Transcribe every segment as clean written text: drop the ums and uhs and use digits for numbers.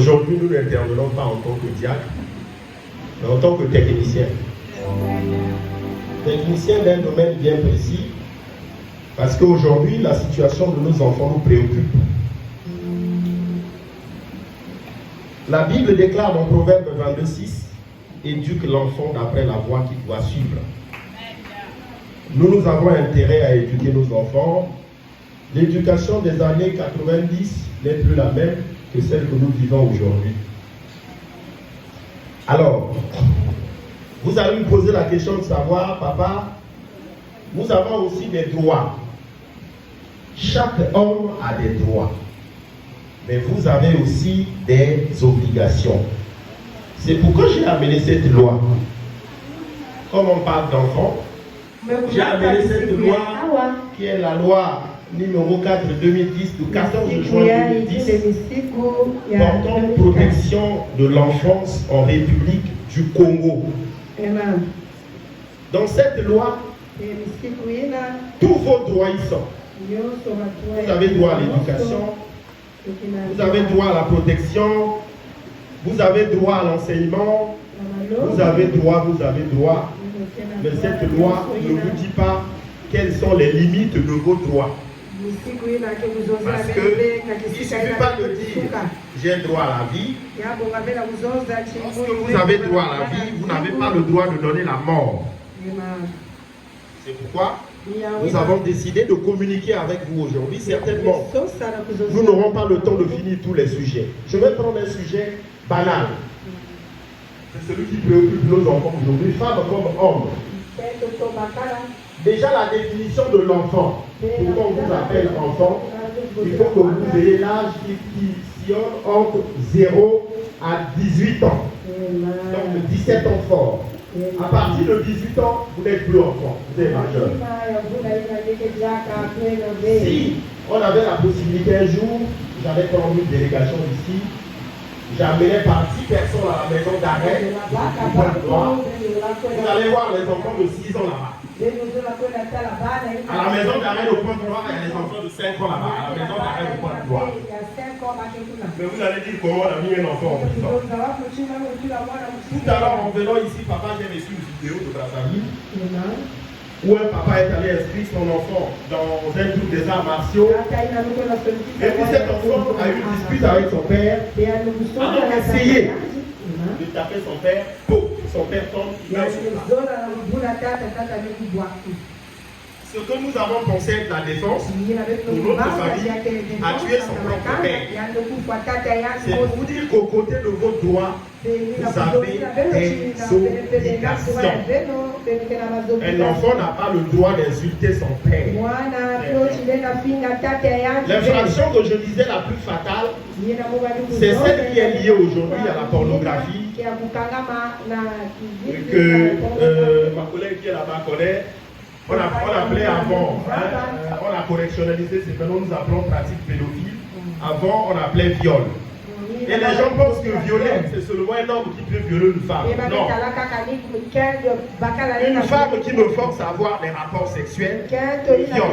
aujourd'hui, nous n'intervenons pas en tant que diacre, mais en tant que technicien. Technicien d'un domaine bien précis, parce qu'aujourd'hui, la situation de nos enfants nous préoccupe. La Bible déclare dans Proverbe 22:6, éduque l'enfant d'après la voie qu'il doit suivre. Nous avons intérêt à éduquer nos enfants. L'éducation des années 90 n'est plus la même que celle que nous vivons aujourd'hui. Alors, vous allez me poser la question de savoir, papa, nous avons aussi des droits. Chaque homme a des droits. Mais vous avez aussi des obligations. C'est pourquoi j'ai amené cette loi. Comme on parle d'enfants, j'ai amené cette loi qui est la loi numéro 4 de 2010, du 14 juin 2010, portant protection de l'enfance en République du Congo. Dans cette loi, tous vos droits y sont. Vous avez droit à l'éducation, vous avez droit à la protection, vous avez droit à l'enseignement, vous avez droit. Mais cette loi ne vous dit pas quelles sont les limites de vos droits. Parce que il ne suffit pas de dire j'ai droit à la vie. Lorsque vous avez droit à la vie, vous n'avez pas le droit de donner la mort. C'est pourquoi nous avons décidé de communiquer avec vous aujourd'hui. Certainement, nous n'aurons pas le temps de finir tous les sujets. Je vais prendre un sujet banal. C'est celui qui préoccupe nos enfants aujourd'hui, femmes comme hommes. Déjà la définition de l'enfant. Pourquoi on vous appelle enfant? Il faut que vous ayez l'âge qui sillonne entre 0 à 18 ans. Donc de 17 ans fort. À partir de 18 ans, vous n'êtes plus enfant, vous êtes majeur. Si on avait la possibilité un jour, j'avais promis une délégation ici, j'amènerais par 10 personnes à la maison d'arrêt. Vous allez voir les enfants de 6 ans là-bas. À la maison d'arrêt de Pointe-Noire, il y a des enfants de 5 ans là-bas. À la maison d'arrêt de Pointe-Noire. Mais vous allez dire comment on a mis un enfant en prison. Tout à l'heure, en venant ici, papa, j'ai reçu une vidéo de Brazzaville où un papa est allé inscrire son enfant dans un truc des arts martiaux. Et puis cet enfant a eu une dispute avec son père. A essayé de taper son père. Son père tombe, il meurt sur place. Ce que nous avons pensé être la défense pour notre famille a tué son propre père. C'est pour vous dire qu'au côté de vos droits, vous avez des obligations. Un enfant n'a pas le droit d'insulter son père. L'infraction que je disais la plus fatale, c'est celle qui est liée aujourd'hui à la pornographie. Et que ma collègue qui est là-bas connaît. On appelait avant, on a correctionnalisé, c'est maintenant nous appelons pratique pédophile. Avant, on appelait viol. Et les gens pensent que violer, c'est seulement un homme qui peut violer une femme. Non. Une femme qui me force à avoir des rapports sexuels, viol.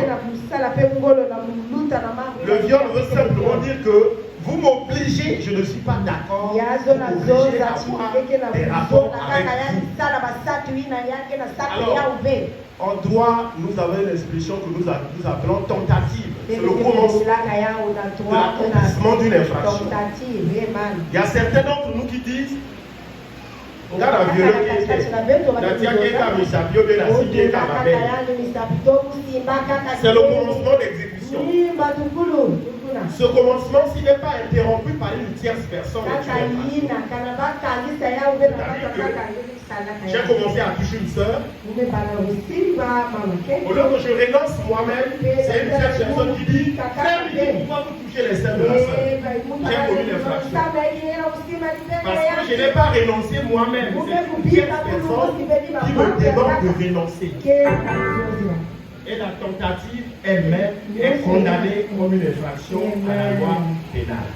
Le viol veut simplement dire que vous m'obligez, je ne suis pas d'accord, vous m'obligez à avoir des rapports avec vous. Alors, en droit, nous avons une expression que nous appelons tentative. C'est le commencement de l'accomplissement d'une infraction. Il y a certains d'entre nous qui disent c'est le commencement d'exécution. Ce commencement, s'il n'est pas interrompu par une tierce personne, j'ai commencé à toucher une soeur. Au lieu que je renonce moi-même, c'est une tierce personne qui dit frère, pourquoi vous touchez les seins de la soeur? J'ai commis l'infraction. Parce que je n'ai pas renoncé moi-même. C'est une tierce personne qui me demande de renoncer. Et la tentative elle-même est condamnée comme une infraction à la loi pénale.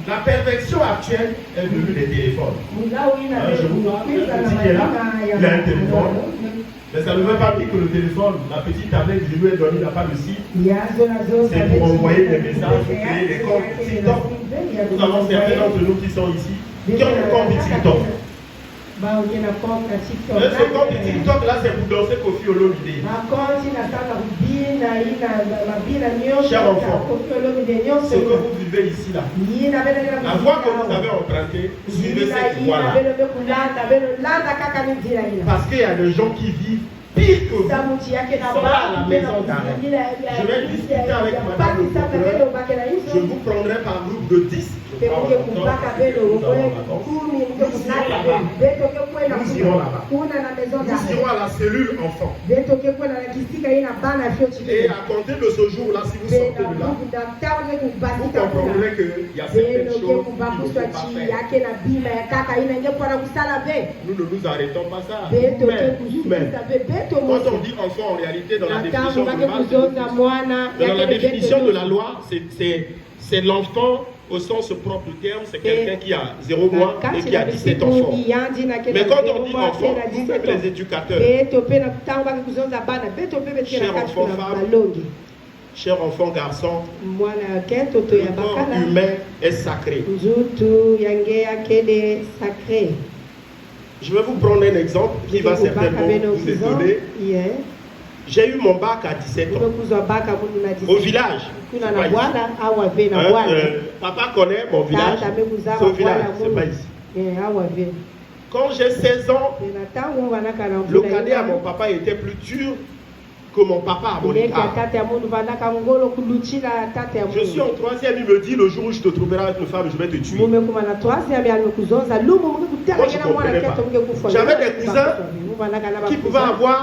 La perfection actuelle est devenue des téléphones. Je vous parle d'un petit qui est là, il a un téléphone. Mais ça ne veut pas dire que le téléphone, la petite tablette que je lui ai donnée n'a pas de site. C'est pour envoyer des messages, pour créer des comptes TikTok. Nous avons certains d'entre nous qui sont ici, qui ont un compte TikTok. Mais ce compte TikTok là, c'est pour danser Koffi Olomide. Chers enfants, ce que vous vivez ici là, la voie que vous avez empruntée, suivez cette voie-là. Parce qu'il y a des gens qui vivent pire que vous. Ils sont là à la maison d'arrêt. Je vais discuter avec madame le procureur. Je vous prendrai par groupe de 10. Nous irons là-bas. Nous irons à la cellule enfant. Et à compter de ce jour-là, si vous sortez de là, vous comprendrez qu'il y a certaines choses qui ne sont pas faites. Nous ne nous arrêtons pas ça. Nous-mêmes. Quand on dit enfant, en réalité, dans la définition de la loi, c'est l'enfant au sens propre du terme, c'est quelqu'un qui a 0 mois et qui a 17 enfants. Mais quand on dit enfant, vous faites les éducateurs. Chers enfants femmes, chers enfants garçons, le corps humain est sacré. Je vais vous prendre un exemple qui va certainement vous étonner. J'ai eu mon bac à 17 ans. Au village. Papa connaît mon village. C'est au village, c'est pas ici. Quand j'ai 16 ans, le cadet à mon papa était plus dur que mon papa à mon égard. Je suis en 3e, il me dit le jour où je te trouverai avec une femme, je vais te tuer. Moi, je ne comprenais pas. J'avais des cousins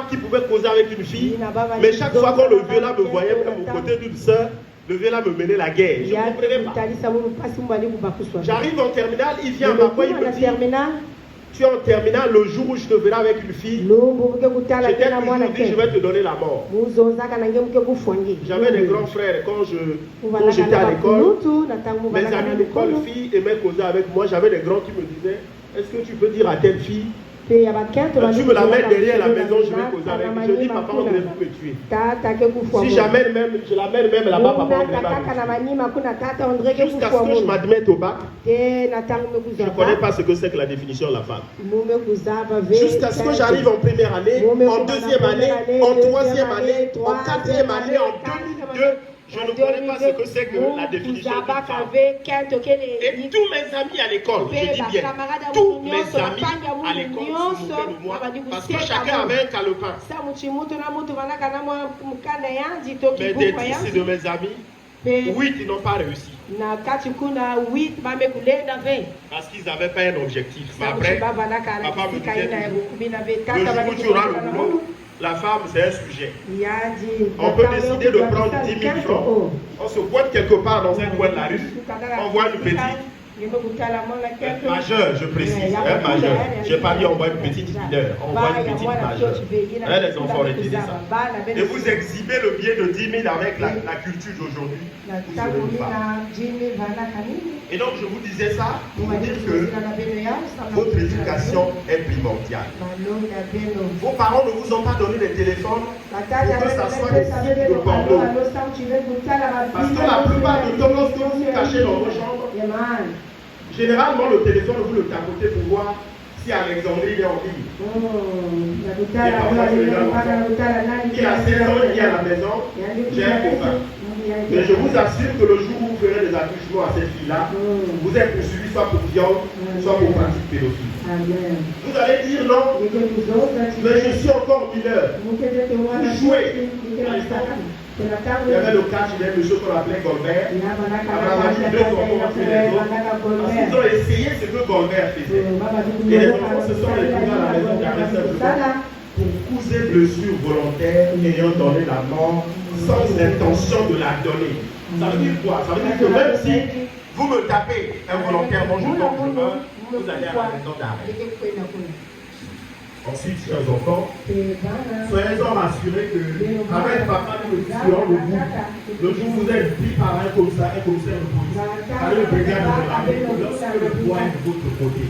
qui pouvaient causer avec une fille, mais chaque fois que le vieux là me voyait comme aux côtés d'une soeur, le vieux là me menait la guerre. Je ne comprenais pas. J'arrive en terminale, il vient à ma voix, il me dit tu es en terminale, le jour où je te verrai avec une fille, j'étais toujours dit je vais te donner la mort. J'avais des grands frères quand j'étais à l'école. Mes amis d'école, filles, aimaient causer avec moi. J'avais des grands qui me disaient est-ce que tu peux dire à telle fille tu me la mets derrière la maison, je vais causer avec elle. Je dis papa, on devrait me tuer. Si j'amène même, je l'amène même là-bas, papa, on devrait me jusqu'à ce que je m'admette au bac, je ne connais pas ce que c'est que la définition de la femme. Jusqu'à ce que j'arrive en première année, en deuxième année, en troisième année, en quatrième année, en 2002, je ne connais pas ce que c'est que la définition de femme. Et tous mes amis à l'école, je dis bien, tous mes amis à l'école se moquaient de moi parce que chacun avait un calepin. Mais des 10 de mes amis, 8 n'ont pas réussi. Parce qu'ils n'avaient pas un objectif. Mais après, papa me disait toujours, le jour où tu auras le boulot, la femme, c'est un sujet. On peut décider de prendre 10 000 francs. On se pointe quelque part dans un coin de la rue. On voit une petite. Majeure, je précise. Majeure. Je n'ai pas dit on voit une petite mineure. On voit une petite majeure. Les enfants retenez ça. Et vous exhibez le biais de 10 000 avec la culture d'aujourd'hui. Et donc je vous disais ça pour vous dire que votre éducation est primordiale. Vos parents ne vous ont pas donné des téléphones pour que ça soit des sites de porno. Parce que la plupart du temps, lorsque vous vous cachez dans vos chambres, généralement le téléphone, vous le tapotez pour voir si Alexandrie est en ligne. Il a 16 ans, il est à la maison, j'ai un copain. Mais je vous assure que le jour où vous ferez des accouchements à cette fille-là, vous êtes poursuivi soit pour viol, soit pour pratique pédophile. Vous allez dire non, mais je suis encore mineur. Vous jouez. Il y avait le cas, il y avait le monsieur qu'on appelait Golbert. Après, il y a deux enfants après les autres. Parce qu'ils ont essayé ce que Golbert faisait. Et les enfants se sont retrouvés à la maison d'arrêt simplement pour causer blessure volontaire ayant donné la mort sans l'intention de la donner. Ça veut dire quoi? Ça veut dire que même si vous me tapez involontairement, je tombe, je meurs, vous allez à la maison d'arrêt. Ensuite, chers enfants, soyez-en rassurés que, avec papa, nous le disons de vous, le jour où vous êtes pris par un commissaire de police, allez le brigade de la lorsque le poids est de votre côté.